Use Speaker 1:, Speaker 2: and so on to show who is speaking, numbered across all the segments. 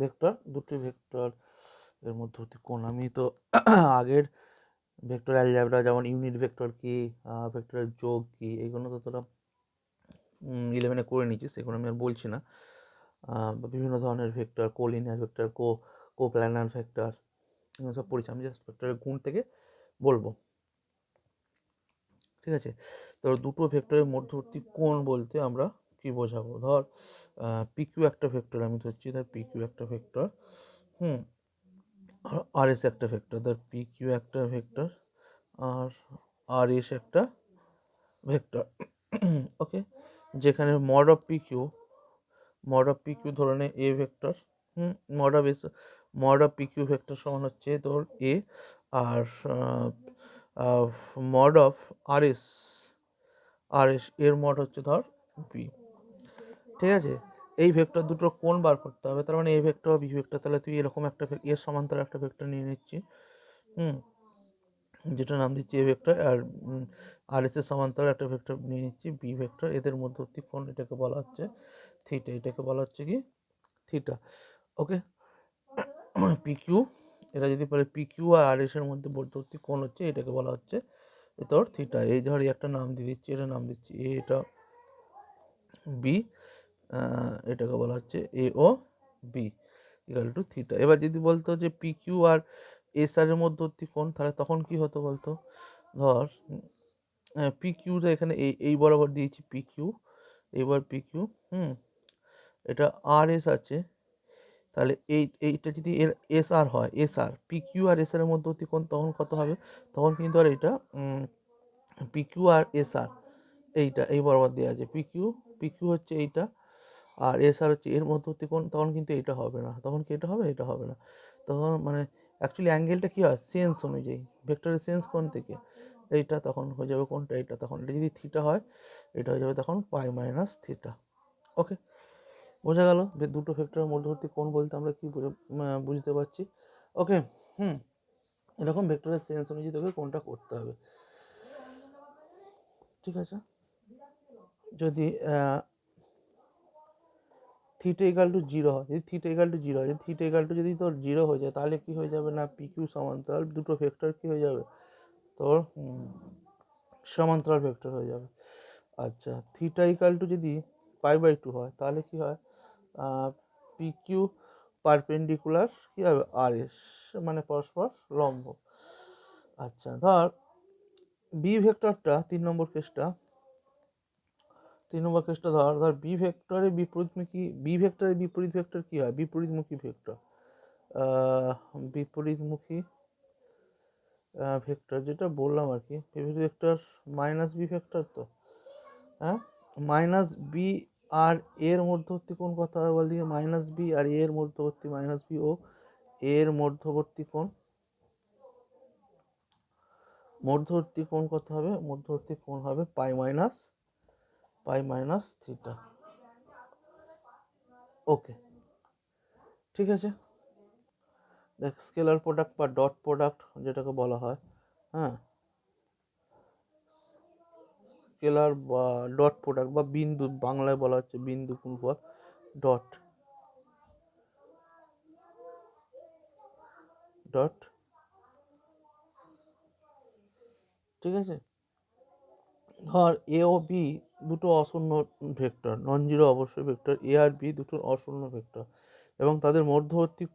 Speaker 1: Vector, দুটি vector এর মধ্যবর্তী কোণ। আমি তো আগের ভেক্টর অ্যালজেব্রা যেমন ইউনিট ভেক্টর কি, ভেক্টরের যোগ কি, এগুলো তো তোরা 11-এ করে নিয়েছিস, সেগুলো আমি আর বলছি না। বিভিন্ন ধরনের ভেক্টর, কোলিনিয়ার ভেক্টর, কোপ্ল্যানার ভেক্টর, এগুলো সব পড়েছি। আমি জাস্ট ভেক্টরের গুণ থেকে বলবো, ঠিক আছে? তো দুটো ভেক্টরের মধ্যবর্তী কোণ বলতে আমরা কি বোঝাবো? ধর পিকিউ একটা ভেক্টর আমি ধরছি, ধর পিকিউ একটা ভেক্টর, আর এস একটা ভেক্টর। ধর পিকিউ একটা ভেক্টর আর আর এস একটা ভেক্টর, ওকে? যেখানে মড অফ পিকিউ ধরে নে এ vector, mod of PQ vector সমান হচ্ছে তোর এ, আর মড অফ আর এস এর মড হচ্ছে ধর বি, ঠিক আছে? এই ভেক্টর দুটোর কোণ বার করতে হবে। তার মানে এ ভেক্টর বি ভেক্টর, তাহলে তুই এরকম একটা এর সমান্তরাল একটা ভেক্টর নিয়ে নিচ্ছি, যেটা নাম দিচ্ছি এ ভেক্টর, আর এস এর সমান্তরাল একটা ভেক্টর নিয়ে নিচ্ছি বি ভেক্টর। এদের মধ্যবর্তী কোণ এটাকে বলা হচ্ছে থিটা, এটাকে বলা হচ্ছে কি থিটা, ওকে? পিকিউ, এটা যদি বলে পিকিউ আর এস এর মধ্যে মধ্যবর্তী কোণ হচ্ছে, এটাকে বলা হচ্ছে তোর থিটা। এই ধর একটা নাম দিয়ে দিচ্ছি, এটা নাম দিচ্ছি এ, এটা বি, এটাকে বলা হচ্ছে এ ও বি ইকুয়াল টু থিটা। এবার যদি বলতো যে পি কিউ আর এস আর এর মধ্যবর্তী কোণ, তাহলে তখন কি হতো বলতো? ধর পি কিউটা এখানে এই বরাবর দিয়েছি পি কিউ, এবার পি কিউ, এটা আর এস আছে, তাহলে এইটা যদি এর এস আর হয়, এস আর পি কিউ আর এস আর এর মধ্যবর্তী কোণ তখন কত হবে? তখন কিন্তু আর এইটা পি কিউ আর এস আর এইটা এই বরাবর দেওয়া আছে, পি কিউ হচ্ছে এইটা, আর এস আর হচ্ছে এর মধ্যবর্তী কোণ, তখন কিন্তু এটা হবে না। তখন কি এটা হবে? এটা হবে না। তখন মানে অ্যাকচুয়ালি অ্যাঙ্গেলটা কী হয়? সেন্স অনুযায়ী, ভেক্টরের সেন্স কোণ থেকে এইটা তখন হয়ে যাবে কোনটা? এটা তখন এটা যদি থিটা হয়, এটা হয়ে যাবে তখন পাই মাইনাস থিটা, ওকে? বোঝা গেল দুটো ভেক্টরের মধ্যবর্তী কোণ বলতে আমরা কি বুঝতে পারছি, ওকে? এরকম ভেক্টরের সেন্স অনুযায়ী তোকে কোনটা করতে হবে, ঠিক আছে? যদি থিটা ইকাল টু জিরো হয়, যদি থিটা ইকাল টু জিরো হয়, যদি থিটা ইকাল টু যদি তোর জিরো হয়ে যায়, তাহলে কি হয়ে যাবে না পিকিউ সমান্তরাল দুটো ভেক্টর কি হয়ে যাবে তোর সমান্তরাল ভেক্টর হয়ে যাবে। আচ্ছা, থিটা ইকাল টু যদি পাই/2 হয়, তাহলে কি হয়? পিকিউ পারপেন্ডিকুলার কি হবে আর এস, মানে পরস্পর লম্ব। আচ্ছা, ধর বি ভেক্টরটা 3 নম্বর কেসটা ধর বি ভেক্টরের বিপরীত ভেক্টর কি হয়? বিপরীতমুখী ভেক্টর, বিপরীতমুখী ভেক্টর যেটা বললাম আর কি, বিপরীত ভেক্টর মাইনাস বি ভেক্টর, তো হ্যাঁ, মাইনাস বি আর এর মধ্যবর্তী কোণ কত হবে বল দিকে? মাইনাস বি আর এর মধ্যবর্তী, মাইনাস বি ও এর মধ্যবর্তী কোণ কত হবে? মধ্যবর্তী কোণ হবে পাই মাইনাস থিটা, ওকে? ঠিক আছে, দেখ স্কেলার প্রোডাক্ট বা ডট প্রোডাক্ট যেটাকে বলা হয়, হ্যাঁ, স্কেলার বা ডট প্রোডাক্ট বা বিন্দু, বাংলায় বলা হচ্ছে বিন্দু গুণফল, ডট ঠিক আছে? ধর এ ও বি দুটো অশূন্য ভেক্টর, নন জিরো অবশ্যই ভেক্টর, এ আর বি দুটো অশূন্য ভেক্টর, এবং তাদের মধ্যবর্তী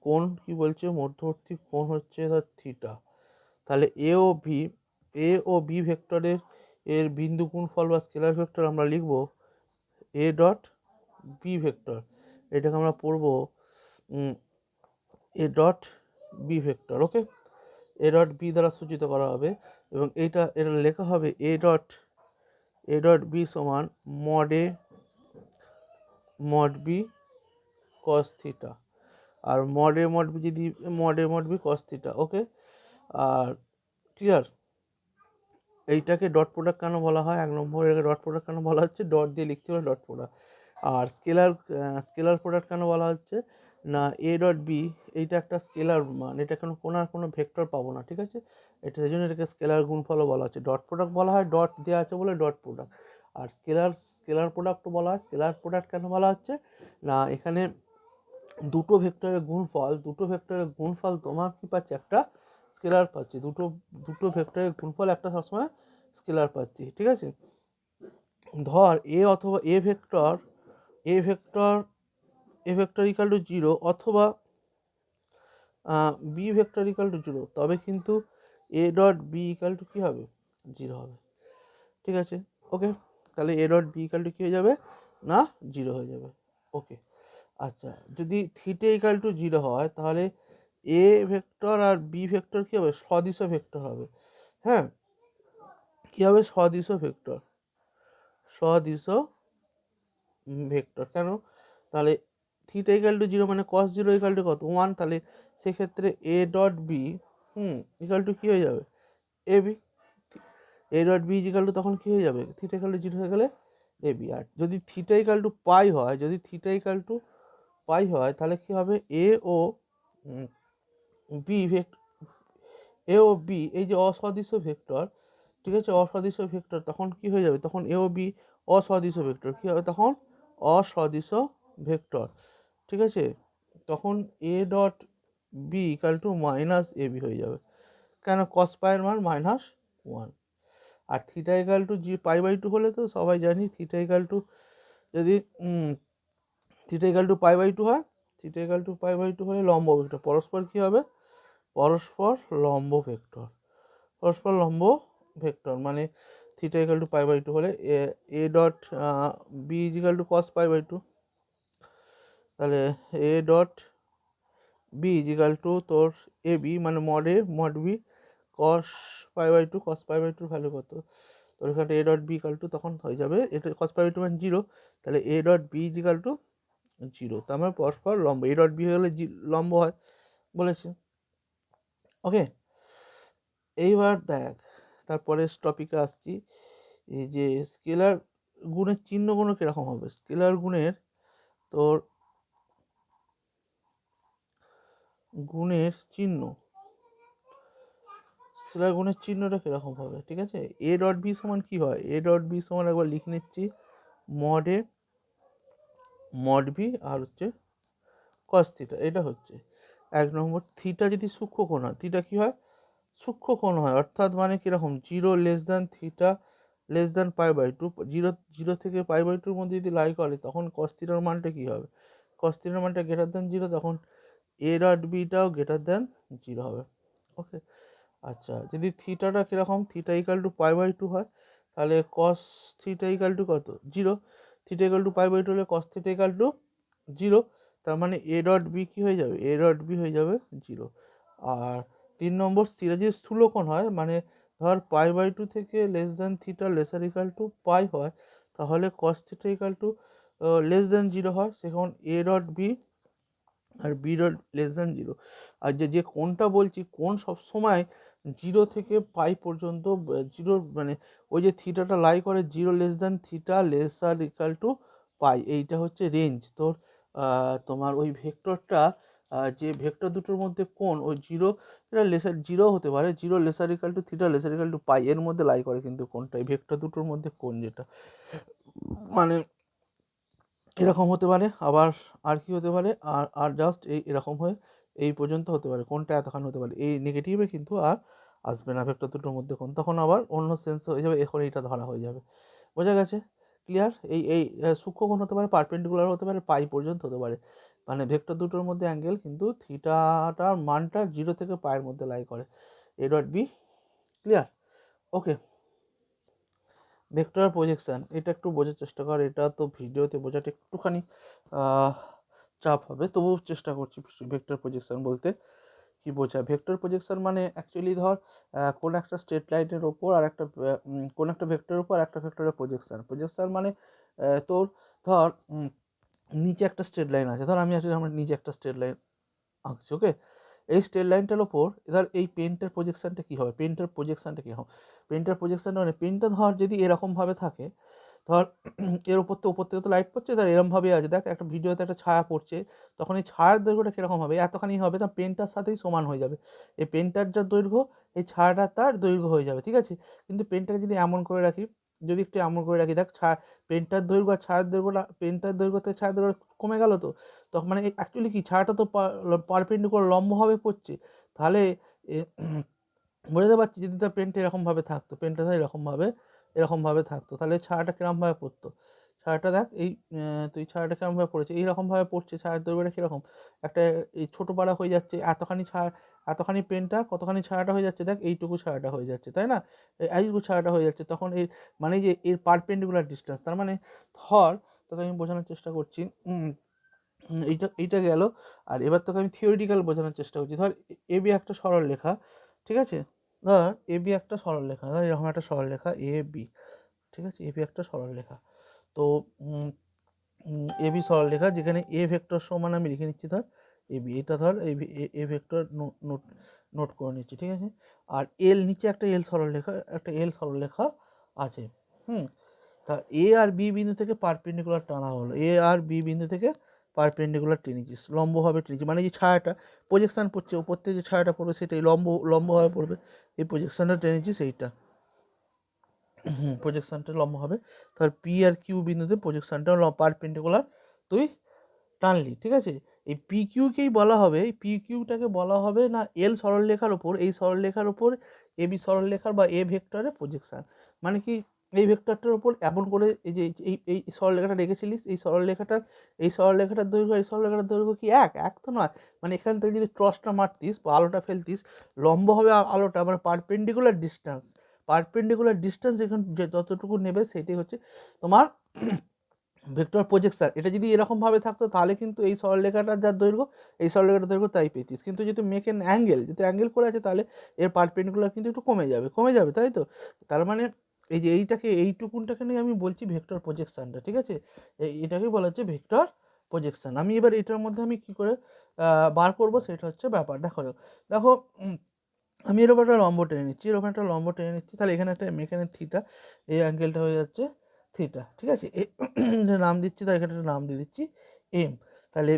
Speaker 1: কোণ কি বলছে? মধ্যবর্তী কোণ হচ্ছে ধর থিটা। তাহলে এ ও বি ভেক্টরের বিন্দু গুণফল বা স্কেলার ভেক্টর আমরা লিখব এ ডট বি ভেক্টর, এটাকে আমরা পড়বো A dot B vector, okay? A dot B দ্বারা সূচিত করা হবে, এবং এটা লেখা হবে এ ডট বি সমান মড বি কস থিটা, আর mod B cos theta, okay? আর ক্লিয়ার? এইটাকে ডট প্রোডাক্ট কেন বলা হয়? 1 নম্বর, এটাকে ডট প্রোডাক্ট কেন বলা হচ্ছে? ডট দিয়ে লিখতে হবে ডট প্রোডাক্ট। আর স্কেলার প্রোডাক্ট কেন বলা হচ্ছে না? এ ডট বি এইটা একটা স্কেলার মান, এটা কোনো ভেক্টর পাবো না, ঠিক আছে? এটা সেই জন্য এটাকে স্কেলার গুণফলও বলা হচ্ছে। ডট প্রোডাক্ট বলা হয়, ডট দেওয়া আছে বলে ডট প্রোডাক্ট। আর স্কেলার প্রোডাক্ট বলা হয়। স্কেলার প্রোডাক্ট কেন বলা হচ্ছে না, এখানে দুটো ভেক্টরের গুণফল তোমার কি পাচ্ছে, একটা স্কেলার পাচ্ছি। দুটো ভেক্টরের গুণফল একটা সবসময় স্কেলার পাচ্ছি, ঠিক আছে। ধর এ অথবা এ ভেক্টর ইকাল টু 0 অথবা বি ভেক্টর ইকাল টু 0, তবে কিন্তু A dot B equal to কী হবে, 0 হবে, ঠিক আছে। ওকে, তাহলে A dot B equal to কী হয়ে যাবে না, 0 হয়ে যাবে। ওকে, আচ্ছা, যদি থিটা ইকাল টু 0 হয় তাহলে এ ভেক্টর আর বি ভেক্টর কী হবে, সদিশ ভেক্টর হবে। হ্যাঁ, কী হবে, সদিশ ভেক্টর কেন, তাহলে থিটা ইকাল টু 0 মানে কস 0 ইকাল টু কত, 1, তাহলে সেক্ষেত্রে A dot B equal to কী হয়ে যাবে, A B. A dot B equal to তখন কী হয়ে যাবে, থিটা ইকাল টু 0 হয়ে গেলে এ বি। আর যদি থিটা ইকাল টু পাই হয়, তাহলে কী হবে, এ ও বি এই যে অসদৃশ ভেক্টর, ঠিক আছে, অসদৃশ ভেক্টর, তখন কি হয়ে যাবে, তখন এ ও বি অসদৃশ ভেক্টর, কী হবে তখন, অসদৃশ ভেক্টর, ঠিক আছে। তখন A dot B equal to minus A B হয়ে যাবে। কেন, কস পায়ের মান -1। আর থিটা ইকাল টু পাই/2 হলে তো সবাই জানি, থিটা ইকাল টু যদি পাই/2 হয়, থিটা ইকাল টু পাই/2 হলে লম্ব ভেক্টর পরস্পর কী হবে, পরস্পর লম্ব ভেক্টর মানে থিটা ইকাল টু পাই/2 হলে A dot B is equal to cos পাই/2, তাহলে A dot B is equal to তোর এ বি মানে মড বি কস পাই/2। কস পাই/2 ভ্যালু কত, তোর এখানে A dot B equal to তখন হয়ে যাবে, এটা কস পাই/2 মানে 0, তাহলে A dot B is equal to 0, তার মানে পরস্পর লম্ব। এ ডট বি হলে লম্ব হয় বলেছে। ওকে, এইবার দেখ, তারপরে টপিকে আসছি, এই যে স্কেলার গুণের চিহ্নগুলো কীরকম হবে, স্কেলার গুণের তোর স্কেলার গুণের চিহ্নটা কীরকম হবে, ঠিক আছে। এ ডট বি সমান কী হয়, এ ডট বি সমান একবার লিখে নিচ্ছি, মড বি আর হচ্ছে কস থিটা, এটা হচ্ছে 1 নম্বর। থিটা যদি সূক্ষ্মকোণ হয়, থিটা কী হয়, সূক্ষ্মকোণ হয়, অর্থাৎ মানে কীরকম, 0 less than theta less than পাই/2, 0 থেকে পাই/2 মধ্যে যদি লাই করে, তখন কস থিটার মানটা কী হবে, কস থিটার মানটা গ্রেটার দ্যান 0, তখন এ ডট বিটাও গ্রেটার দ্যান 0 হবে। ওকে, আচ্ছা, যদি থিটাটা কীরকম, থিটা ইকাল টু পাই/2 হয়, তাহলে কস থিটা ইকাল টু কত, 0, থিটা ইকাল টু পাই/2 হলে কস থিটা ইকাল টু 0, তার মানে এ ডট বি কী হয়ে যাবে, এ ডট বি হয়ে যাবে 0। আর 3 নম্বর, থিটা যদি স্থূলকোণ হয়, মানে ধর পাই/2 থেকে less than theta lesser equal to pi হয়, তাহলে cos theta equal to less than 0 হয়, সেখন এ ডট বি আর বি ডট লেস দ্যান 0। আর যে কোণটা বলছি, কোণ সবসময় 0 থেকে পাই পর্যন্ত, 0 মানে ওই যে থিটাটা লাই করে 0 less than theta lesser equal to pi, এইটা হচ্ছে রেঞ্জ তোর। তোমার ওই ভেক্টরটা, যে ভেক্টর দুটোর মধ্যে কোণ ওই 0, এটা লেসার 0 হতে পারে, 0 lesser equal to theta lesser equal to pi, এর মধ্যে লাই করে কিন্তু কোণটা, এই ভেক্টর দুটোর মধ্যে কোণ যেটা, মানে এরকম হতে পারে, আবার আর কি হতে পারে, আর জাস্ট এরকম হয়ে এই পর্যন্ত হতে পারে, কোনটা এতখানি হতে পারে, এই নেগেটিভে কিন্তু আর আসবে না ভেক্টর দুটোর মধ্যে কোন, তখন আবার অন্য সেন্স হয়ে যাবে, এখন এইটা ধরা হয়ে যাবে। বোঝা গেছে, ক্লিয়ার। এই সূক্ষ্মকোণ হতে পারে, পারপেন্ডিকুলার হতে পারে, পাই পর্যন্ত হতে পারে, মানে ভেক্টর দুটোর মধ্যে অ্যাঙ্গেল কিন্তু থিটাটার মানটা 0 থেকে পায়ের মধ্যে লাই করে, A dot B, clear. Okay, vector projection, এটা একটু বোঝার চেষ্টা কর, এটা তো ভিডিওতে বোঝাটা একটুখানি চাপ হবে, তবুও চেষ্টা করছি। ভেক্টর প্রজেকশন বলতে কি বোঝায়, ভেক্টর প্রজেকশন মানে অ্যাকচুয়ালি ধর কোন একটা স্ট্রেট লাইনের ওপর আর একটা কোন একটা ভেক্টরের উপর একটা ভেক্টরের প্রজেকশন মানে তোর ধর নিচে একটা স্ট্রেট লাইন আছে, ধর আমি আসলে আমার নিচে একটা স্ট্রেট লাইন আঁকছি। ওকে, এই স্ট্রেট লাইনটার ওপর এবার এই পেনটার প্রজেকশনটা কী হবে, পেনটার প্রজেকশনটা মানে পেনটা ধর যদি এরকমভাবে থাকে, ধর এর ওপর থেকে তো লাইট পড়ছে, ধর এরকমভাবে আছে, দেখ একটা ভিডিওতে একটা ছায়া পড়ছে, তখন এই ছায়ার দৈর্ঘ্যটা কীরকম হবে, এতখানি হবে, তা পেনটার সাথেই সমান হয়ে যাবে, এই পেনটার যা দৈর্ঘ্য এই ছায়াটা তার দৈর্ঘ্য হয়ে যাবে, ঠিক আছে। কিন্তু পেনটাকে যদি এমন করে রাখি, যদি একটু এমন করে রাখি, দেখ পেনটার দৈর্ঘ্য আর ছায়ার দৈর্ঘ্যটা, পেনটার দৈর্ঘ্য থেকে ছায়ার দৈর্ঘ্য কমে গেল, তো তখন মানে অ্যাকচুয়ালি কি ছায়াটা তো পারপেন্ডিকুলার লম্বভাবে পড়ছে, তাহলে বোঝাতে পারছি যদি তার পেনটা এরকমভাবে থাকতো, পেনটা তাই এরকমভাবে থাকতো, তাহলে ছায়াটা কিরমভাবে পড়তো, ছায়াটা দেখ এই তুই ছায়াটা কিরমভাবে পড়েছে, এইরকমভাবে পড়ছে, ছায়ার দৈর্ঘ্যটা কীরকম একটা এই ছোটো পাড়া হয়ে যাচ্ছে, এতখানি ছায়া, এতখানি পেনটা কতখানি ছায়াটা হয়ে যাচ্ছে, দেখ এইটুকু ছায়াটা হয়ে যাচ্ছে, তাই না, এইটুকু ছায়াটা হয়ে যাচ্ছে, তখন এর মানে যে এর পারপেন্ডিকুলার ডিস্টেন্স, তার মানে ধর তোকে আমি বোঝানোর চেষ্টা করছি, এইটা গেল। আর এবার তোকে আমি থিওরিটিক্যাল বোঝানোর চেষ্টা করছি, ধর এবি একটা সরল লেখা, ঠিক আছে, ধর এবি একটা সরল লেখা, ধর এরকম একটা সরল লেখা এ বি, ঠিক আছে, এবি একটা সরল লেখা, তো এবি সরল লেখা, যেখানে এ ভেক্টর সমান আমি লিখে নিচ্ছি ধর এবি, এটা ধর এ ভেক্টর নোট নোট করে নিচ্ছি, ঠিক আছে, আর এল নিচে একটা এল সরল লেখা আছে, তা এ আর বি বিন্দু থেকে পারপেন্ডিকুলার টানা হলো, এ আর বি বিন্দু থেকে পারপেন্ডিকুলার টেনেছিস, লম্বভাবে টেনেছি, মানে যে ছায়াটা প্রজেকশান পড়ছে উপর থেকে যে ছায়াটা পড়বে সেটাই লম্বভাবে পড়বে, এই প্রজেকশানটা টেনেছিস এইটা, প্রজেকশানটা লম্ব হবে, তাহলে পি আর কিউ বিন্দুতে প্রজেকশানটা পারপেন্ডিকুলার তুই টানলি, ঠিক আছে, এই পি কিউকেই বলা হবে, এই পি কিউটাকে বলা হবে না এল সরলরেখার ওপর, এই সরলরেখার ওপর এ বি সরলরেখার বা এ ভেক্টরের প্রজেকশান, মানে কি এই ভেক্টরটার ওপর এমন করে এই যে এই সরলরেখাটা রেখেছিলিস, এই সরলরেখাটার দৈর্ঘ্য, এই সরলরেখাটার দৈর্ঘ্য কি এক তো নয়, মানে এখান থেকে যদি ক্রসটা মারতিস বা আলোটা ফেলতিস, লম্ব হবে আলোটা, মানে পারপেন্ডিকুলার ডিস্টেন্স যেখানে যতটুকু নেবে সেটাই হচ্ছে তোমার ভেক্টর প্রজেকশন। এটা যদি এরকমভাবে থাকতো তাহলে কিন্তু এই সরলরেখাটার যার দৈর্ঘ্য, এই সরলরেখাটার দৈর্ঘ্য তাই পেতিস, কিন্তু যেহেতু মেক এন অ্যাঙ্গেল, যেহেতু অ্যাঙ্গেল করে আছে, তাহলে এর পারপেন্ডিকুলার কিন্তু একটু কমে যাবে, তাই তো, তার মানে এই যে এইটুকুনটাকে নিয়ে আমি বলছি ভেক্টর প্রজেকশনটা, ঠিক আছে, এটাকেই বলা হচ্ছে ভেক্টর প্রজেকশন। আমি এবার এটার মধ্যে আমি কী করে বার করবো সেটা হচ্ছে ব্যাপার, দেখো আমি এরকম একটা লম্ব টেনে নিচ্ছি, তাহলে এখানে থিটা, এই অ্যাঙ্গেলটা হয়ে যাচ্ছে থিটা, ঠিক আছে, নাম দিচ্ছি, তাহলে এখানে একটা নাম দিয়ে দিচ্ছি এম, তাহলে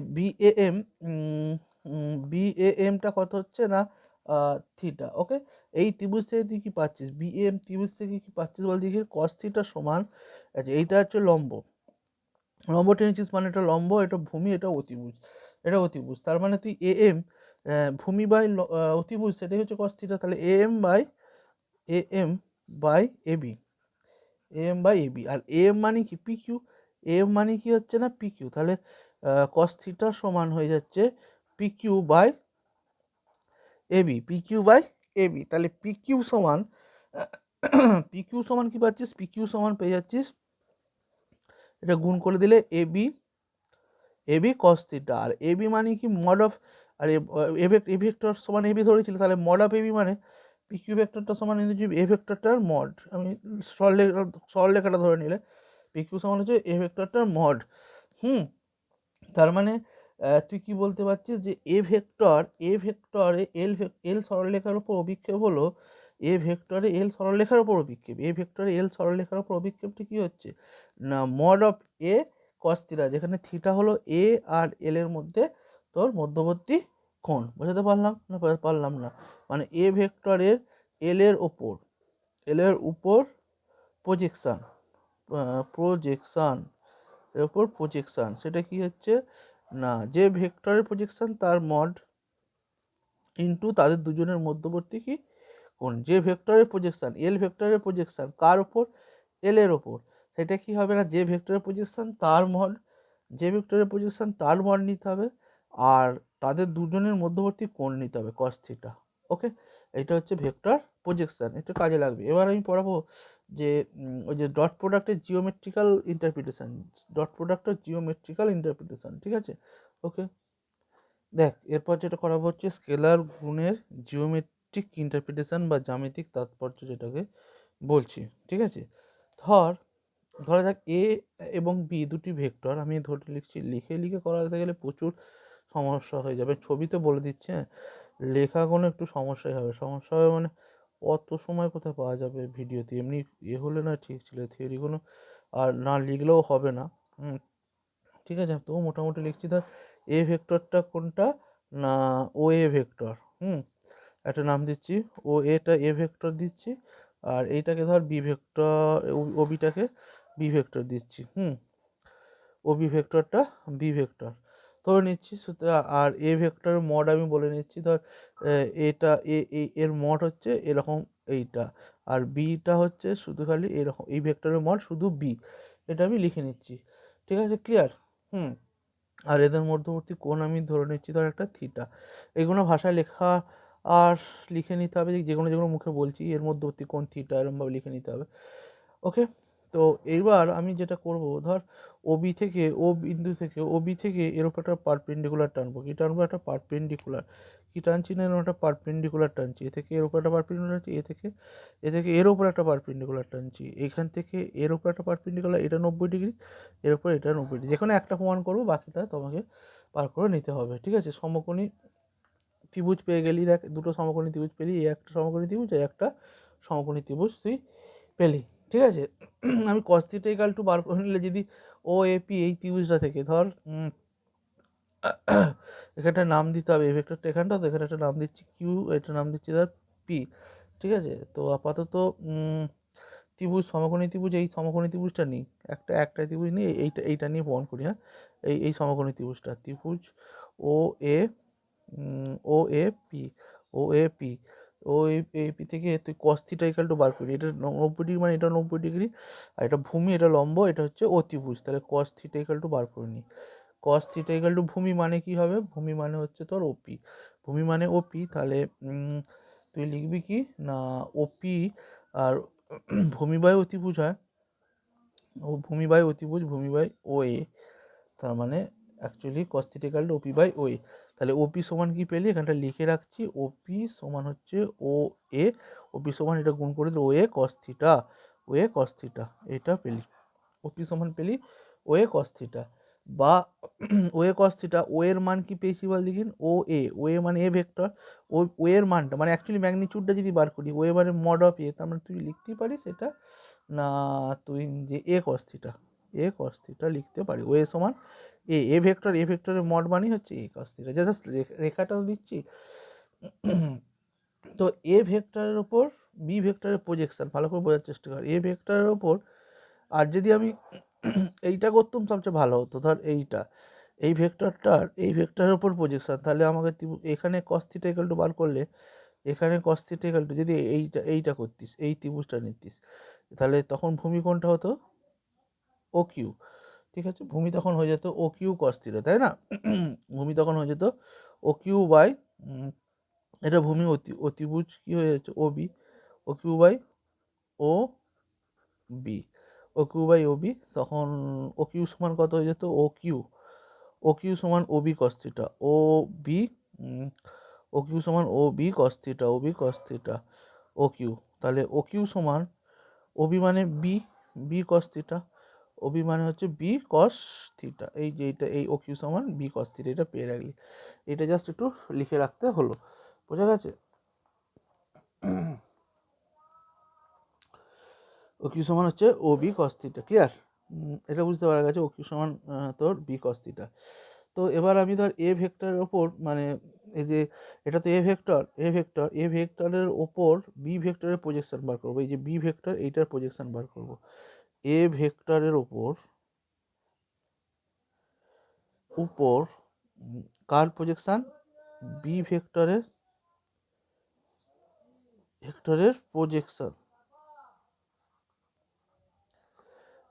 Speaker 1: বিএএমটা কত হচ্ছে না থিটা, ওকে, এই ত্রিভুজ থেকে তুই কী পাচ্ছিস, বিএম ত্রিভুজ থেকে কী পাচ্ছিস বল দেখি, কস থিটা সমান, আচ্ছা এইটা হচ্ছে লম্ব টেনেছিস, মানে এটা লম্ব, এটা ভূমি, এটা অতিভুজ, তার মানে তুই এএম ভূমি বাই অতিভুজ, সেটাই হচ্ছে কস থিটা, তাহলে এএম বাই এবি, আর এম মানে কি পি কিউ, এম মানে কি হচ্ছে না পি কিউ, তাহলে কস থিটা সমান হয়ে যাচ্ছে পি কিউ বাই এবি, তাহলে পি কিউ সমান কি পাচ্ছিস, পি কিউ সমান পেয়ে যাচ্ছিস, এটা গুণ করে দিলে এবি কস থিটা, আর এবি মানে কি মড অফ, আর এ ভেক্টর সমান এবি ধরেছিল, তাহলে মড অফ এবি মানে পি কিউ ভেক্টরটা সমান এ ভেক্টরটার মড, আমি সরলরেখাটা ধরে নিলে পি কিউ সমান হচ্ছে এ ভেক্টরটার মড, তার মানে তুই কি বলতে পারছিস যে এ ভেক্টরে এল সরলরেখার উপর অভিক্ষেপ হলো, এ ভেক্টরে এল সরলরেখার উপর অভিক্ষেপটি কি হচ্ছে না mod of A cos theta, যেখানে থিটা হলো এ আর এল এর মধ্যে তোর মধ্যবর্তী কোণ, বোঝাতে পারলাম না, মানে এ ভেক্টরের এল এর উপর প্রজেকশন সেটা কি হচ্ছে না যে ভেক্টরের প্রজেকশন তার মড ইন্টু তাদের দুজনের মধ্যবর্তী কি কোণ, যে ভেক্টরের প্রজেকশন এল ভেক্টরের প্রজেকশন কার ওপর, এল এর ওপর, সেটা কি হবে না যে ভেক্টরের প্রজেকশন তার মড নিতে হবে, আর তাদের দুজনের মধ্যবর্তী কোণ নিতে হবে কস থিটা, ওকে, এটা হচ্ছে ভেক্টর প্রজেকশন, এটা কাজে লাগবে। এবার আমি পড়াবো যে ওই যে ডট প্রোডাক্টের জিওমেট্রিক্যাল ইন্টারপ্রিটেশন, ঠিক আছে, ওকে, দেখ এরপর যেটা করাবো হচ্ছে স্কেলার গুণের জিওমেট্রিক ইন্টারপ্রিটেশন বা জ্যামিতিক তাৎপর্য যেটাকে বলছি, ঠিক আছে, ধরা যাক এ এবং বি দুটি ভেক্টর, আমি ধরে লিখছি, লিখে করাতে গেলে প্রচুর সমস্যা হয়ে যাবে, ছবিতে বলে দিচ্ছে, লেখা কোনো একটু সমস্যা হবে মানে অত সময় কোথায় পাওয়া যাবে ভিডিওতে, এমনি হলে না ঠিক ছিল, থিওরিগুলো আর না লিখলেও হবে না, ঠিক আছে, তো মোটামুটি লিখছি, ধর এ ভেক্টরটা কোনটা না ও এ ভেক্টর, একটা নাম দিচ্ছি, ও এটা এ ভেক্টর দিচ্ছি, আর এইটাকে ধর বি ভেক্টর, ওবিটাকে বি ভেক্টর দিচ্ছি, ওবি ভেক্টরটা বি ভেক্টর ধরে নিচ্ছি। আর এ ভেক্টরের মড আমি বলে নিচ্ছি, ধর এটা এর মড হচ্ছে এরকম এইটা, আর বিটা হচ্ছে শুধু খালি এরকম, এই ভেক্টরের মড শুধু বি, এটা আমি লিখে নিচ্ছি। ঠিক আছে, ক্লিয়ার? আর এদের মধ্যবর্তী কোণ আমি ধরে নিচ্ছি ধর একটা থিটা। এগুলো ভাষায় লেখা আর লিখে নিতে হবে, যেগুলো যেগুলো মুখে বলছি এর মধ্যবর্তী কোণ থিটা, এরকমভাবে লিখে নিতে হবে। ওকে, তো এইবার আমি যেটা করব, ধর ওবি থেকে, ওবি থেকে এর উপর একটা পারপেন্ডিকুলার টানবো। কি টানবো? একটা পারপেন্ডিকুলার। কি টানছি না, এরকম একটা পারপেন্ডিকুলার টানছি। এ থেকে এর উপর একটা পারপেন্ডিকুলার টানছি, এ থেকে এর উপর একটা পারপেন্ডিকুলার টানছি, এখান থেকে এর উপর একটা পারপেন্ডিকুলার, এটা 90 ডিগ্রি, এর উপর এটা 90 ডিগ্রি। যে কোনো একটা প্রমাণ করবো, বাকিটা তোমাকে পার করে নিতে হবে। ঠিক আছে, সমকোণী ত্রিভুজ পেয়ে গেলি, দেখ দুটো সমকোণী ত্রিভুজ পেলি, এই একটা সমকোণী ত্রিভুজ, এই একটা সমকোণী ত্রিভুজ তুই পেলি। ঠিক আছে, আমি cos θ = বার করে নিলে, যদি ও এপি এই ত্রিভুজটা থেকে ধর এখানটা নাম দিতে হবে, এই ভেক্টরটা এখানটা, তো এখানে একটা নাম দিচ্ছি কিউ, এটা নাম দিচ্ছি ধর পি। ঠিক আছে, তো আপাতত ত্রিভুজ, সমকোণী ত্রিভুজ, এই সমকোণী ত্রিভুজটা নিই, একটা ত্রিভুজ নিই, এইটা নিয়ে প্রমাণ করি। হ্যাঁ, এই সমকোণী ত্রিভুজটা, ত্রিভুজ O A, O A P, O A P, O A P থেকে তুই cos θ = বার করি, এটা 90 ডিগ্রি, মানে এটা 90 ডিগ্রি, আর এটা ভূমি, এটা লম্ব, এটা হচ্ছে অতিভুজ। তাহলে cos θ = বার করে নিই। cos θ = ভূমি মানে কি হবে? ভূমি মানে হচ্ছে তোর ওপি, ভূমি মানে ওপি। তাহলে তুই লিখবি কি না, ওপি আর ভূমি বাই অতিভুজ হয়, ও ভূমি বাই অতিভুজ, ভূমি বাই ও এ, তার মানে অ্যাকচুয়ালি cos θ = ওপি বাই ও এ। তাহলে ওপি সমান কি পেলি, এখানটা লিখে রাখছি, ওপি সমান হচ্ছে ও এ, ওপি সমান এটা গুণ করে দিল ও এ cos θ, ও এ cos θ, এটা পেলি। ওপি সমান পেলি ও এ cos θ, বা ও এ cos θ, ও এর মান কি পেয়েছি বল দেখিন, ও এ মানে এ ভেক্টর, ও এর মানটা মানে অ্যাকচুয়ালি ম্যাগনিটিউডটা যদি বার করি, ও এ মানে মড অফ এ, তার মানে তুই লিখতেই পারিস এটা না, তুই যে এ cos θ, এ cos θ লিখতে পারি। ও এ সমান এ ভেক্টর, এ ভেক্টরের মড মানই হচ্ছে এ cos θ, জাস্ট রেখাটাও দিচ্ছি। তো এ ভেক্টরের ওপর বি ভেক্টরের প্রজেকশন ভালো করে বোঝার চেষ্টা কর। এ ভেক্টরের ওপর, আর যদি আমি এইটা করতাম সবচেয়ে ভালো হতো, ধর এইটা, এই ভেক্টরের ওপর প্রজেকশন, তাহলে আমাকে এখানে cos θ = বার করলে, এখানে cos θ = যদি এইটা করতিস, এই ত্রিভুজটা নিতিস, তাহলে তখন ভূমি কোণটা হতো ও কিউ। ঠিক আছে, ভূমি তখন হয়ে যেত ও কিউ cos θ, তাই না? ভূমি তখন হয়ে যেত ও কিউ বাই, এটা ভূমি অতিভুজ কি হয়ে যাচ্ছে O B, O Q by O B, O Q by O B, তখন ও কিউ সমান কত হয়ে যেত, ও কিউ সমান ও বি cos θ, ও বি, ও কিউ সমান ও বি cos θ, ও বি cos θ, ও কিউ। তাহলে ও কিউ সমান, ও বি মানে বি cos θ, ও বি মানে হচ্ছে বি cos θ, এই যে এই ও কিউ সমান বি cos θ, এটা পেয়ে রাখলি। এটা জাস্ট একটু লিখে রাখতে হলো, বোঝা গেছে? ও কিউ সমান হচ্ছে ও বি cos θ, ক্লিয়ার? এটা বুঝতে পারা গেছে, ও কিউ সমান তোর বি cos θ। তো এবার আমি ধর এ ভেক্টরের ওপর, মানে এই যে এটা তো এ ভেক্টরের ওপর বি ভেক্টরের প্রজেকশন বার করবো। এই যে বি ভেক্টর, এইটার প্রজেকশন বার করবো। এ ভেক্টরের ওপর কার প্রজেকশন? বি ভেক্টরের প্রজেকশন,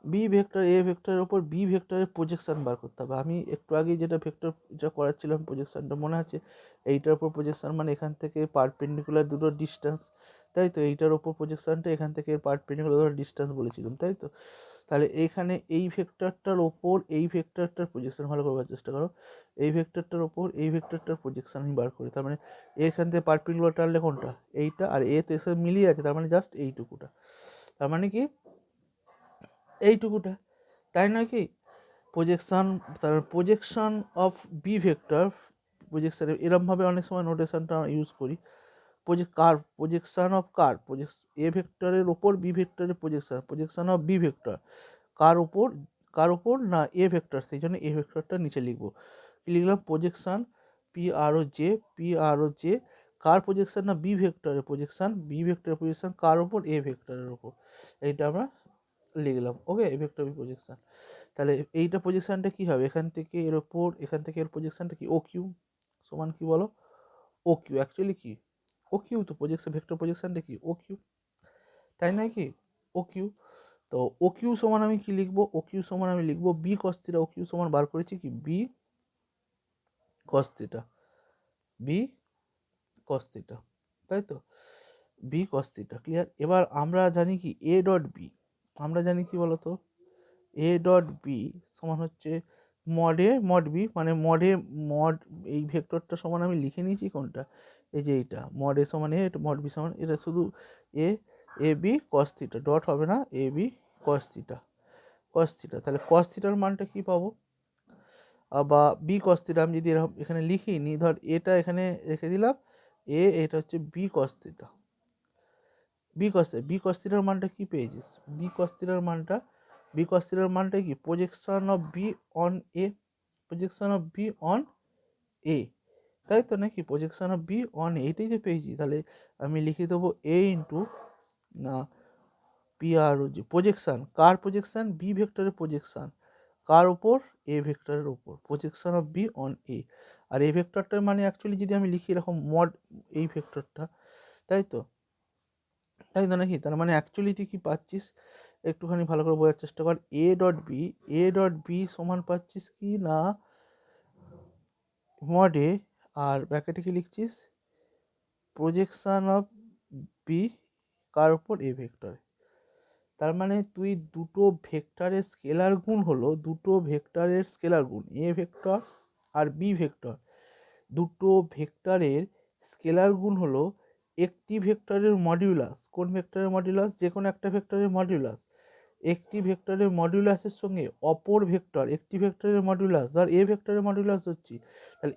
Speaker 1: বি ভেক্টর, এ ভেক্টরের ওপর বি ভেক্টরের প্রজেকশন বার করতে হবে। আমি একটু আগে যেটা ভেক্টর যা করাচ্ছিলাম প্রজেকশনটা মনে আছে, এইটার উপর প্রজেকশন মানে এখান থেকে পারপেন্ডিকুলার দুটো ডিস্টেন্স, তাই তো? এইটার ওপর প্রজেকশনটা এখান থেকে পারপেন্ডিকুলার দুটো ডিস্টেন্স বলেছিলাম, তাই তো? তাহলে এইখানে এই ভেক্টরটার ওপর এই ভেক্টরটার প্রজেকশন ভালো করবার চেষ্টা করো। এই ভেক্টরটার ওপর এই ভেক্টরটার প্রজেকশন আমি বার করি, তার মানে এখান থেকে পারপেন্ডিকুলার টানলে কোনটা? এইটা, আর এ তো এর সাথে মিলিয়ে আছে, তার মানে জাস্ট এইটুকুটা, তার মানে কি এইটুকুটা, তাই নয় কি? প্রজেকশন, তার projection of B vector, projection এরমভাবে অনেক সময় নোটেশনটা ইউজ করি। প্রজেকশন অফ এ ভেক্টরের ওপর বি ভেক্টরের প্রজেকশন অফ বি ভেক্টর কার ওপর না এ ভেক্টর, সেই জন্য এ ভেক্টরটা নিচে লিখবো। কি লিখলাম? প্রজেকশন পি আর ও জে কার প্রজেকশন না বি ভেক্টরের প্রজেকশন, বি ভেক্টরের প্রজেকশন কার ওপর, এ ভেক্টরের ওপর। এইটা আমরা লিখলাম। ওকে, এ ভেক্টর বি প্রজেকশন। তাহলে এইটা প্রজেকশনটা কি হবে, এখান থেকে এর ওপর, এখান থেকে এর প্রজেকশনটা কি, ও কিউ সমান কি বলো, ও কিউ। অ্যাকচুয়ালি কি ও কিউ, তো প্রজেকশন ভেক্টর প্রজেকশনটা কি ও কিউ, তাই নয় কি, ও কিউ। তো ও কিউ সমান আমি কি লিখবো, ও কিউ সমান আমি লিখবো B cos theta. O Q সমান বার করেছি কি B cos theta, B cos theta, তাই তো, বি কস থিটা। ক্লিয়ার। এবার আমরা জানি কি এ ডট বি, আমরা জানি কি বলতো, এ ডট বি সমান হচ্ছে মড এ মড বি, মানে মড এ মড, এই ভেক্টরটা সমান আমি লিখে নিয়েছি কোনটা, এই যে এইটা মড এ সমান এ, মড বি সমান, এটা শুধু A, A B cos theta, dot হবে না, A B cos theta, cos theta. তাহলে কস থিটার মানটা কি পাবো, বা বি কস থিটা আমি যদি এরকম এখানে লিখি নি, ধর এটা এখানে রেখে দিলাম, এটা হচ্ছে বি কস থিটা, বি কস থিটার মানটা কি পেয়েছিস, বি কস থিটার মানটা, বি কস থিটার মানটা কি projection of B on A, projection of B on A, তাই তো নাকি, projection of B on A, এটাই যে পেয়েছি। তাহলে আমি লিখে দেবো এ ইন্টু না P R O G, projection কার প্রজেকশন, বি ভেক্টরের প্রজেকশন কার ওপর, এ ভেক্টরের ওপর, projection of B on A. আর এ ভেক্টরটার মানে অ্যাকচুয়ালি যদি আমি লিখি এরকম মড এই ভেক্টরটা, তাই তো, তাই তো নাকি, তার মানে অ্যাকচুয়ালি তুই কি পাচ্ছিস, একটুখানি ভালো করে বোঝার চেষ্টা কর, A dot B, A dot B সমান পাচ্ছিস কি না মড এ, আর ব্র্যাকেটে কি লিখছিস প্রজেকশন অফ বি কার উপর, এ ভেক্টর। তার মানে তুই দুটো ভেক্টরের স্কেলার গুণ হলো, দুটো ভেক্টরের স্কেলার গুণ, এ ভেক্টর আর বি ভেক্টর, দুটো ভেক্টরের স্কেলার গুণ হলো একটি ভেক্টরের মডিউলাস, কোন ভেক্টরের মডিউলাস, যে কোনো একটা ভেক্টরের মডিউলাস, একটি ভেক্টরের মডিউলাসের সঙ্গে অপর ভেক্টর, একটি ভেক্টরের মডিউলাস, ধর এ ভেক্টরের মডিউলাস ধরছি, তাহলে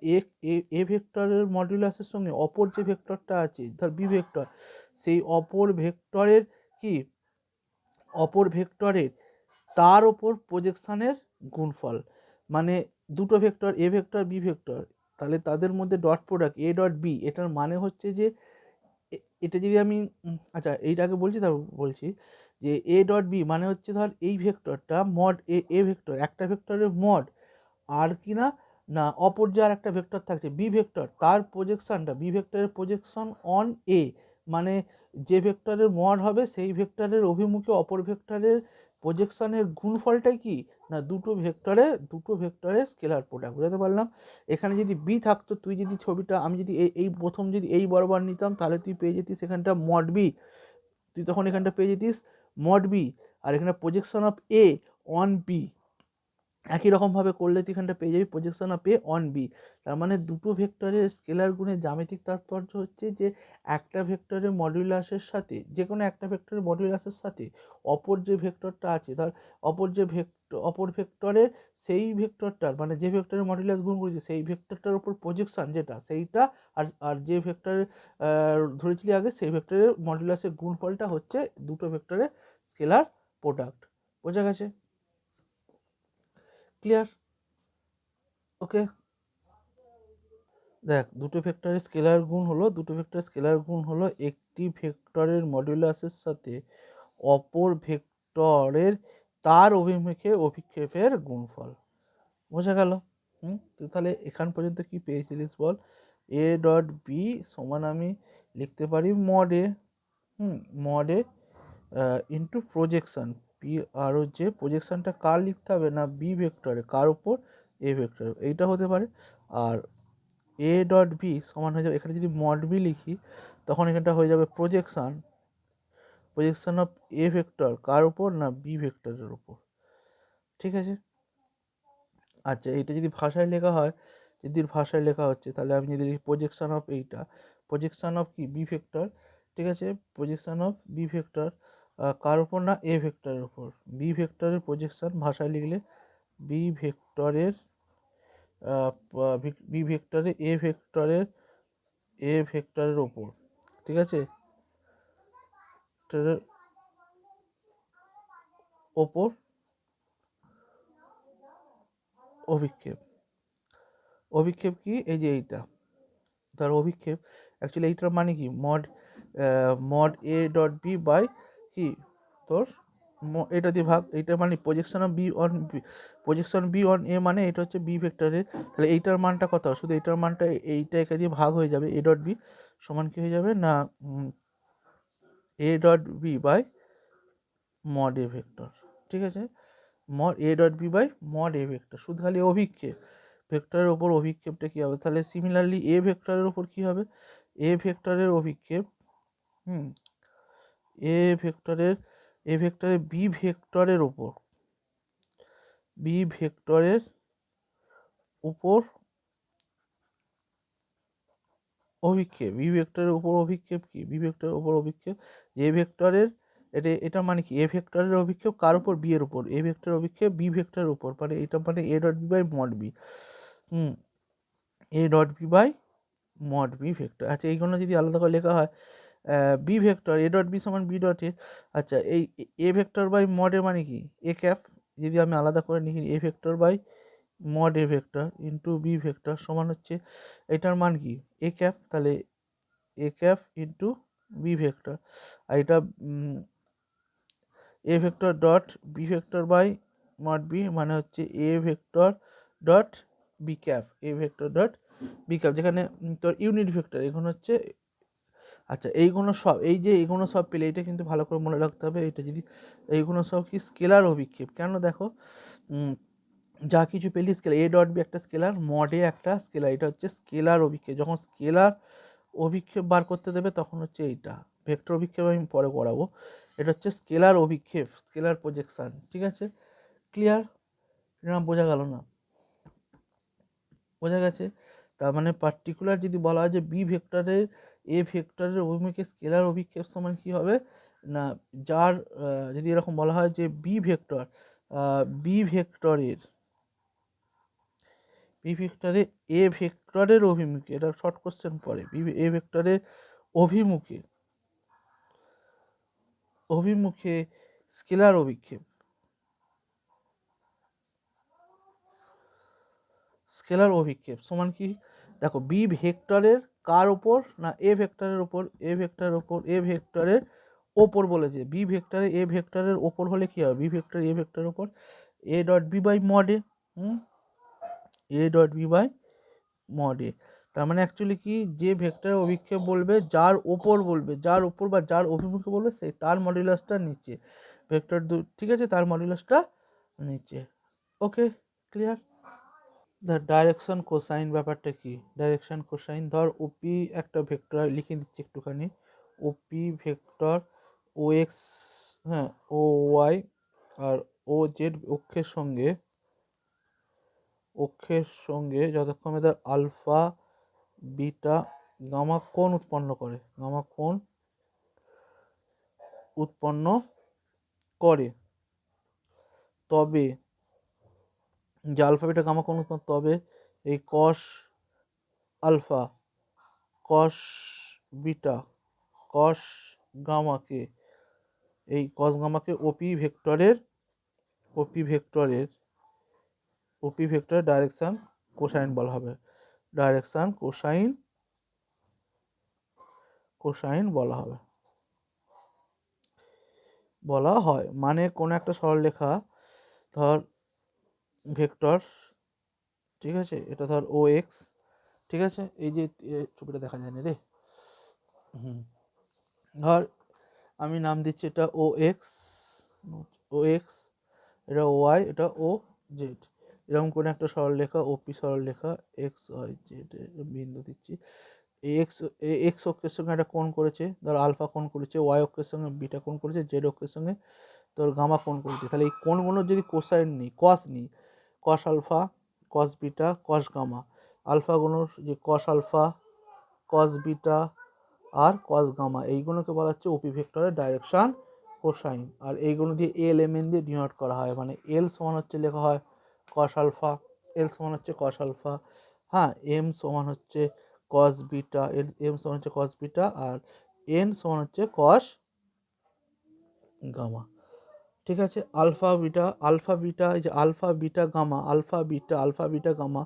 Speaker 1: এ ভেক্টরের মডিউলাসের সঙ্গে অপর যে ভেক্টরটা আছে ধর বি ভেক্টর, সেই অপর ভেক্টরের কি, অপর ভেক্টরের তার ওপর প্রজেকশনের গুণফল, মানে দুটো vector A vector B vector, তাহলে তাদের মধ্যে dot product A dot B, এটার মানে হচ্ছে যে এটা যদি আমি আচ্ছা এইটাকে বলছি, তারপর বলছি যে এ ডট বি মানে হচ্ছে ধর এই ভেক্টরটা মড এ, এ ভেক্টর একটা ভেক্টরের মড, আর কি না, না অপর যে আর একটা ভেক্টর থাকছে বি ভেক্টর, তার প্রজেকশনটা, বি ভেক্টরের প্রজেকশন অন এ, মানে যে ভেক্টরের মড হবে সেই ভেক্টরের অভিমুখে অপর ভেক্টরের প্রজেকশনের গুণফলটাই কি না দুটো ভেক্টরের স্কেলার প্রোডাক্ট, বুঝতে পারলাম। এখানে যদি বি থাকতো, তুই যদি ছবিটা, আমি যদি এই প্রথম যদি এই বরাবর নিতাম, তাহলে তুই পেয়ে যেতিস এখানটা মড বি, তুই তখন এখানটা পেয়ে যেতিস মড বি, আর এখানে projection of A on B, একই রকমভাবে করলে তুই এখানটা পেয়ে যাবি projection of A on B. তার মানে দুটো ভেক্টরের স্কেলার গুণের জ্যামিতিক তাৎপর্য হচ্ছে যে একটা ভেক্টরের মডিউলাসের সাথে, যে কোনো একটা ভেক্টরের মডিউলাসের সাথে অপর যে ভেক্টরটা আছে, ধর অপর ভেক্টরের সেই ভেক্টরটার, মানে যে ভেক্টরের মডিউলাস গুণ করেছে সেই ভেক্টরটার উপর প্রজেকশন যেটা সেইটা, আর যে ভেক্টরের ধরেছিলি আগে সেই ভেক্টরের মডিউলাসের গুণফলটা হচ্ছে দুটো ভেক্টরের স্কেলার প্রোডাক্ট। বোঝা গেছে? ক্লিয়ার? ওকে, দেখ দুটো ভেক্টরের স্কেলার গুণ হলো একটি ভেক্টরের মডুলাসের সাথে অপর ভেক্টরের তার অভিমুখে অভিক্ষেপের গুণফল। বোঝা গেল? তুই তাহলে এখান পর্যন্ত কি পেয়েছিলিস বল, এ ডট বি সমান আমি লিখতে পারি মড এ, মড এ ইন্টু প্রজেকশন পি, আরও যে প্রজেকশনটা কার লিখতে হবে না বি ভেক্টরে, কার উপর, এ ভেক্টরে, এইটা হতে পারে। আর এ ডট বি সমান হয়ে যাবে, এখানে যদি মড বি লিখি তখন এখানটা হয়ে যাবে প্রজেকশন অফ এ ভেক্টর কার উপর না বি ভেক্টরের উপর। ঠিক আছে? আচ্ছা, এইটা যদি ভাষায় লেখা হয়, যদি ভাষায় লেখা হচ্ছে, তাহলে আমি যদি লিখি প্রজেকশন অফ এইটা, প্রজেকশন অফ কি বি ভেক্টর, ঠিক আছে, প্রজেকশন অফ বি ভেক্টর কার উপর না এ ভেক্টরের উপর, বি ভেক্টরের প্রজেকশন ভাষায় লিখলে বি ভেক্টরের বি ভেক্টরে এ ভেক্টরের ওপর, ঠিক আছে, ভেক্টরের ওপর অভিক্ষেপ, অভিক্ষেপ কি এই যে এইটা, তার অভিক্ষেপ অ্যাকচুয়ালি এইটার মানে কি mod A dot B by কি তোর এটা দিয়ে ভাগ, এইটা মানে projection of B on projection B on A, মানে এটা হচ্ছে বি ভেক্টরের, তাহলে এইটার মানটা কত, শুধু এইটার মানটা এইটা একে দিয়ে ভাগ হয়ে যাবে, এ ডট বি সমান কি হয়ে যাবে না A dot B by mod A vector. ঠিক আছে, mod A dot B by mod A vector, শুধু খালি অভিক্ষেপ, ভেক্টরের ওপর অভিক্ষেপটা কী হবে, তাহলে সিমিলারলি এ ভেক্টরের ওপর কী হবে, এ ভেক্টরের অভিক্ষেপ এ ভেক্টরের বি ভেক্টরের ওপর অভিক্ষেপ, বি ভেক্টরের উপর অভিক্ষেপ কি, বি ভেক্টরের উপর অভিক্ষেপ এ ভেক্টরের, এটা মানে কি এ ভেক্টরের অভিক্ষেপ কার উপর, বি এর উপর, এ ভেক্টরের অভিক্ষেপ বি ভেক্টরের উপর, মানে এটা মানে A dot B by mod B, A dot B by mod B vector. আচ্ছা, এইগুলো যদি আলাদা করে লেখা হয়, B vector A dot B সমান বি ডট এ, আচ্ছা এই A vector by mod A মানে কি এ ক্যাপ, যদি আমি আলাদা করে লিখি A vector by mod A vector into B vector সমান হচ্ছে এটার মান কি এ ক্যাপ, তাহলে A cap into B vector, আর এটা A vector dot B vector by mod B মানে হচ্ছে A vector dot B cap, A vector dot B cap, যেখানে তোর ইউনিট ভেক্টর এখানে হচ্ছে। আচ্ছা, এইগুলো সব এই যে এইগুলো সব পেলে এটা কিন্তু ভালো করে মনে রাখতে হবে, এটা যদি এইগুলো সব কি স্কেলার অভিক্ষেপ, কেন দেখো যা কিছু পেলি স্কেলার, এ ডট বি একটা স্কেলার, মডে একটা স্কেলার, এটা হচ্ছে স্কেলার অভিক্ষেপ, যখন স্কেলার অভিক্ষেপ বার করতে দেবে তখন হচ্ছে এইটা ভেক্টর অভিক্ষেপ, আমি পরে করাবো, এটা হচ্ছে স্কেলার অভিক্ষেপ, স্কেলার প্রজেকশন। ঠিক আছে, ক্লিয়ার না, বোঝা গেল না, বোঝা গেছে? তার মানে পার্টিকুলার যদি বলা হয় যে বি ভেক্টরের এ ভেক্টরের অভিমুখে স্কেলার অভিক্ষেপ সমান কী হবে না, যার যদি এরকম বলা হয় যে বি ভেক্টর বি ভেক্টরের এ ভেক্টরের অভিমুখে, এটা শর্ট কোশ্চেন পরে, এ ভেক্টরের অভিমুখে স্কেলার অভিক্ষেপ, স্কেলার অভিক্ষেপ সমান কি, দেখো বি ভেক্টরের কার ওপর না এ ভেক্টরের ওপর, এ ভেক্টরের ওপর, এ ভেক্টরের ওপর বলেছে, বি ভেক্টরে এ ভেক্টরের ওপর হলে কি হবে, বি ভেক্টর এ ভেক্টরের ওপর A dot B by mod A, A dot B by mod A, তার মানে অ্যাকচুয়ালি কি যে ভেক্টরের অভিক্ষেপ বলবে যার ওপর বলবে, যার ওপর বা যার অভিমুখে বলবে সেই তার মডুলাসটা নিচে, ভেক্টর ঠিক আছে, তার মডুলাসটা নিচে। ওকে, ক্লিয়ার? ডাইরেকশন কোসাইন ব্যাপারটা কি, ডাইরেকশন কোসাইন, ধর ওপি একটা ভেক্টর লিখে দিচ্ছি একটুখানি, ওপি ভেক্টর ও এক্স, হ্যাঁ ও ওয়াই আর ও জেড অক্ষের সঙ্গে যতক্ষণ এদের আলফা বিটা গামা কোণ উৎপন্ন করে, তবে যে আলফা বিটা গামা কোণ উৎপন্ন, তবে এই কস আলফা কস বিটা কস গামাকে, এই কস গামাকে ওপি ভেক্টরের ডাইরেকশন কোসাইন বলা হবে, ডাইরেকশন কোসাইন বলা হয়, মানে কোনো একটা সরলরেখা ধর ভেক্টর, ঠিক আছে, এটা ধর ও এক্স, ঠিক আছে, এই যে ছবিটা দেখা যায় না রে, ধর আমি নাম দিচ্ছি এটা ও এক্স, এটা ও ওয়াই, এটা ও জেড, এরকম কোনো একটা সরলরেখা ওপি সরলরেখা এক্স ওয়াই জেড বিন্দু দিচ্ছি, এক্স অক্ষের সঙ্গে একটা কোণ করেছে, ধর আলফা কোণ করেছে, ওয়াই অক্ষের সঙ্গে বিটা কোণ করেছে, জেড অক্ষের সঙ্গে তোর গামা কোণ করেছে, তাহলে এই কোণগুলোর যদি কোসাইন নিই, cos alpha cos beta cos gamma, আলফাগুলোর যে কস আলফা কস বিটা আর কস গামা, এইগুলোকে বলা হচ্ছে ওপি ভেক্টরের ডাইরেকশন কোসাইন, আর এইগুলো দিয়ে এল এম এন দিয়ে ডিনোট করা হয়, মানে এল সমান হচ্ছে লেখা হয় কস আলফা, হ্যাঁ, এম সমান হচ্ছে কস বিটা, আর এন সমান হচ্ছে কস গামা। ঠিক আছে, আলফা বিটা, এই যে আলফা বিটা গামা,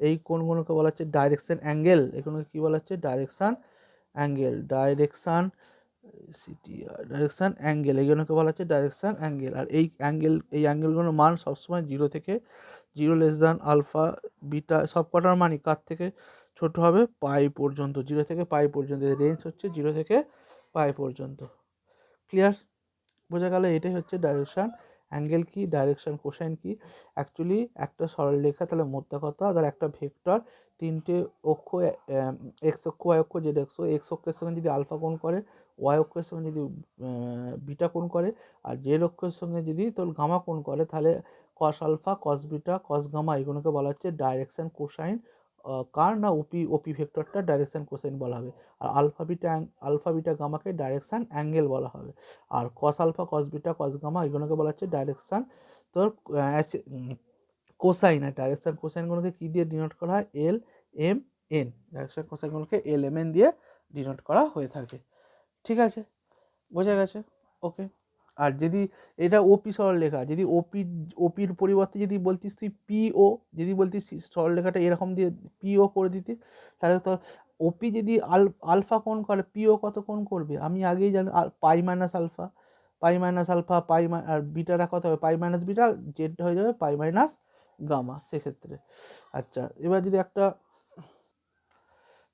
Speaker 1: এই কোণগুলোকে বলা হচ্ছে ডাইরেকশন অ্যাঙ্গেল। এগুলোকে কী বলা হচ্ছে? ডাইরেকশান অ্যাঙ্গেল, ডাইরেকশান অ্যাঙ্গেল, এইগুলোকে বলা হচ্ছে ডাইরেকশান অ্যাঙ্গেল। আর এই অ্যাঙ্গেলগুলোর মান সবসময় 0 থেকে 0 লেস দ্যান আলফা বিটা সব কটার মানই কার থেকে ছোট হবে? পাই পর্যন্ত, 0 থেকে পাই পর্যন্ত। রেঞ্জ হচ্ছে 0 থেকে পাই পর্যন্ত। ক্লিয়ার? বোঝা গেল? এটাই হচ্ছে ডাইরেকশান অ্যাঙ্গেল কি, ডাইরেকশান কোসাইন কি। অ্যাকচুয়ালি একটা সরলরেখা, তাহলে মোদ্দা কথা, আর একটা ভেক্টর, তিনটে অক্ষ, এক্স অক্ষ, ওয়াই অক্ষ, জেড অক্ষ। এক্স অক্ষের সঙ্গে যদি আলফা কোণ করে, ওয়াই অক্ষের সঙ্গে যদি বিটা কোণ করে, আর জেড অক্ষের সঙ্গে যদি তোর গামা কোণ করে, তাহলে cos alpha, cos beta, cos gamma, এগুলোকে বলা হচ্ছে ডাইরেকশান কোসাইন। কার না ওপি ভেক্টরটা ডাইরেকশান কোসাইন বলা হবে। আর আলফা বিটা গামাকে ডাইরেকশান অ্যাঙ্গেল বলা হবে। আর cos alpha, cos beta, cos gamma, এগুলোকে বলা হচ্ছে ডাইরেকশান তোর কোসাইন। আর ডাইরেকশান কোসাইনগুলোকে কী দিয়ে ডিনোট করা হয়? L M N. ডাইরেকশান কোসাইনগুলোকে এল এম এন দিয়ে ডিনোট করা হয়ে থাকে। ঠিক আছে, বোঝা গেছে? ওকে। আর যদি এটা ওপি সরলরেখা, যদি ওপির পরিবর্তে যদি বলতিস তুই পিও, যদি বলতিস সরলরেখাটা এরকম দিয়ে পিও করে দিতিস, তাহলে তো ওপি যদি আলফা কোণ করে, পিও কত কোণ করবে? আমি আগেই জানি, পাই মাইনাস আলফা, আর বিটাটা কত হবে? পাই মাইনাস বিটা, জেডটা হয়ে যাবে পাই মাইনাস গামা সেক্ষেত্রে। আচ্ছা, এবার যদি একটা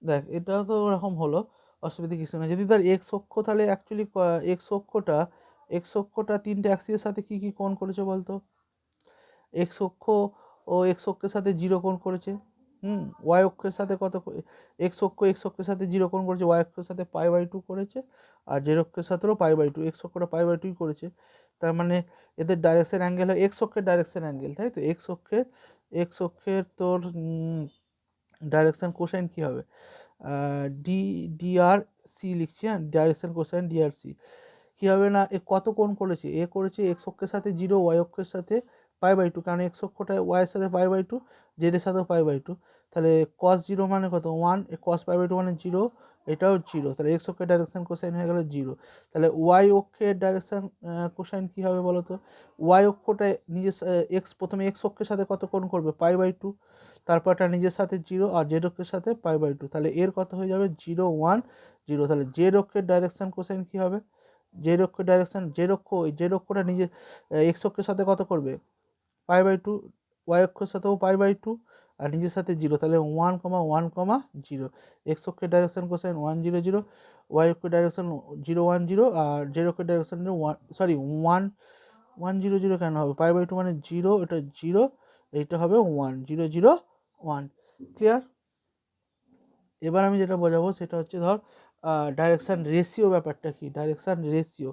Speaker 1: দেখ, এটা তো ওরকম হলো, অসুবিধা কিছু না। যদি তার এক্স অক্ষ, তাহলে অ্যাকচুয়ালি এক্স অক্ষটা তিনটে অ্যাক্সিসের সাথে কি কি কোণ করেছে বলতো? এক্স অক্ষ এক্স অক্ষের সাথে 0 কোণ করেছে। ওয়াই অক্ষের সাথে এক্স অক্ষের সাথে 0 কোণ করেছে, ওয়াই অক্ষের সাথে π/2 করেছে, আর জেড অক্ষের সাথেও π/2, এক্স অক্ষটা π/2 করেছে। তার মানে এদের ডাইরেকশন অ্যাঙ্গেল হয় এক্স অক্ষের ডাইরেকশন অ্যাঙ্গেল, তাই তো? এক্স অক্ষের তোর ডাইরেকশন কোসাইন কী হবে? ডিআর সি লিখছি, হ্যাঁ, ডাইরেকশন কোসাইন ডিআর সি কী হবে না, এ কত কোণ করেছে? এ করেছে এক্স অক্ষের সাথে 0, ওয়াই অক্ষের সাথে π/2, কারণ এক্স অক্ষটা ওয়াইয়ের সাথে π/2, জেডের সাথেও π/2। তাহলে cos 0 মানে কত? 1, cos π/2 মানে 0, এটাও 0। তাহলে এক্স অক্ষের ডাইরেকশন কোসাইন হয়ে গেল 0। তাহলে ওয়াই অক্ষের ডাইরেকশন কোসাইন কী হবে বলো তো? ওয়াই অক্ষটা প্রথমে এক্স অক্ষের সাথে কত কোণ করবে? π/2, তারপরটা নিজের সাথে 0, আর জেড অক্ষের সাথে π/2। তাহলে এর কত হয়ে যাবে? 0, 1, 0। তাহলে জেড অক্ষের ডাইরেকশন কোসাইন কী হবে? জেড অক্ষটা নিজে এক্স অক্ষের সাথে কত করবে? π/2, ওয়াই অক্ষের সাথেও π/2, আর নিজের সাথে 0। তাহলে 1, 1, 0। এক্স অক্ষের ডাইরেকশন কোসাইন 1, 0, 0, ওয়াই অক্ষের ডাইরেকশন 0, 1, 0, আর জেড অক্ষের ডাইরেকশন 1, 1, 0, 0 কেন হবে? π/2 মানে 0, এটা 0, এইটা হবে 1, 0, 0, 1। ক্লিয়ার? এবার আমি যেটা বোঝাবো সেটা হচ্ছে, ধর ডাইরেকশান রেশিও। ব্যাপারটা কি? ডাইরেকশান রেশিও,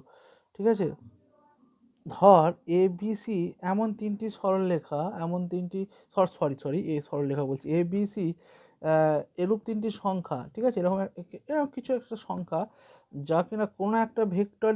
Speaker 1: ঠিক আছে? ধর এ বি সি এমন তিনটি সরলরেখা, সরলরেখা বলছি, এ বি সি এরূপ তিনটি সংখ্যা, ঠিক আছে? এরকম কিছু একটা সংখ্যা, যা কিনা কোনো একটা ভেক্টরে